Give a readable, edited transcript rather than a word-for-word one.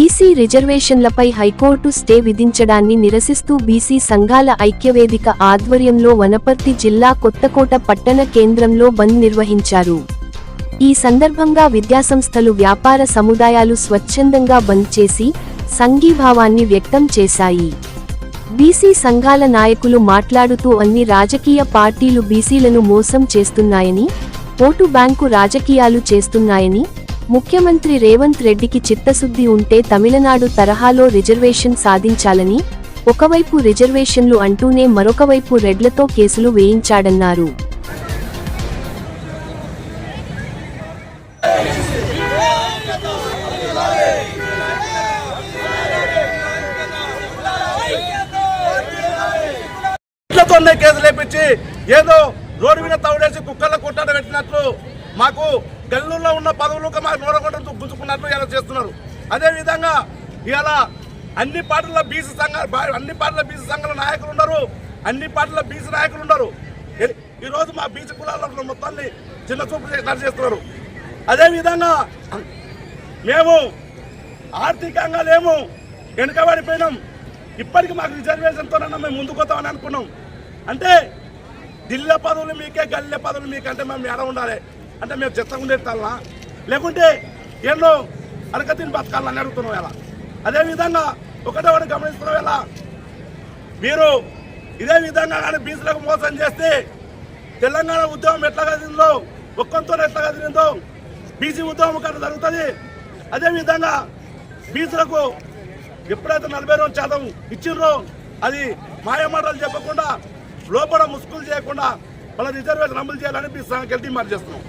BC రిజర్వేషన్లపై high court stay విధించడాన్ని నిరసిస్తూ BC సంఘాల ఐక్యవేదిక ఆధ్వర్యంలో వనపర్తి జిల్లా కొత్తకోట పట్టణ కేంద్రంలో బంద్ నిర్వహించారు. ఈ సందర్భంగా విద్యాసంస్థలు, వ్యాపార సముదాయాలు స్వచ్ఛందంగా బంద్ చేసి సంఘీభావాన్ని వ్యక్తం చేశాయి. బీసీ సంఘాల నాయకులు మాట్లాడుతూ అన్ని రాజకీయ పార్టీలు బీసీలను మోసం చేస్తున్నాయని, ఓటు బ్యాంకు రాజకీయాలు చేస్తున్నాయని, ముఖ్యమంత్రి రేవంత్ రెడ్డికి చిత్తశుద్ధి ఉంటే తమిళనాడు తరహాలో రిజర్వేషన్ సాధించాలని, ఒకవైపు రిజర్వేషన్లు అంటూనే మరొకవైపు రెడ్లతో కేసులు వేయించాడన్నారు. ఏదో రోడ్డు మీద తౌడేసి కుక్కల కొట్టాడ పెట్టినట్లు మాకు గల్లూరులో ఉన్న పదవులు మాకు నోరగొట్టడం గుంజుకున్నట్లు ఇలా చేస్తున్నారు. అదేవిధంగా ఇలా అన్ని పార్టీల బీసీ సంఘాల నాయకులు ఉన్నారు, అన్ని పార్టీల బీసీ నాయకులు ఉన్నారు. ఈరోజు మా బీసీ కులాల మొత్తాన్ని చిన్న చూపు చేస్తున్నారు. అదేవిధంగా మేము ఆర్థికంగా లేము, వెనుకబడిపోయినాం. ఇప్పటికీ మాకు రిజర్వేషన్తోనన్నా మేము ముందుకు వస్తామని అనుకున్నాం. అంటే ఢిల్లీ పదవులు మీకే, గల్లె పదవులు మీకంటే మేము ఎడ ఉండాలి అంటే మేము చెత్తగా ఉండేటాలనా, లేకుంటే ఎన్నో అరకతిని బతకాలని అడుగుతున్నాం. ఎలా అదేవిధంగా ఒకటే గమనిస్తున్నాం. ఎలా మీరు ఇదే విధంగా కానీ బీసీలకు మోసం చేస్తే తెలంగాణ ఉద్యమం ఎట్లా కదిలిందో, ఒక్కంతో ఎట్లా కదిలిందో బీసీ ఉద్యమం కన్నా జరుగుతుంది. అదేవిధంగా బీసీలకు ఎప్పుడైతే 42% ఇచ్చిర్రో అది మాయమాటలు చెప్పకుండా, లోపల ముసుగులు చేయకుండా వాళ్ళ రిజర్వేషన్ అమలు చేయాలని బీసీ సంఘానికి డిమాండ్ చేస్తున్నాం.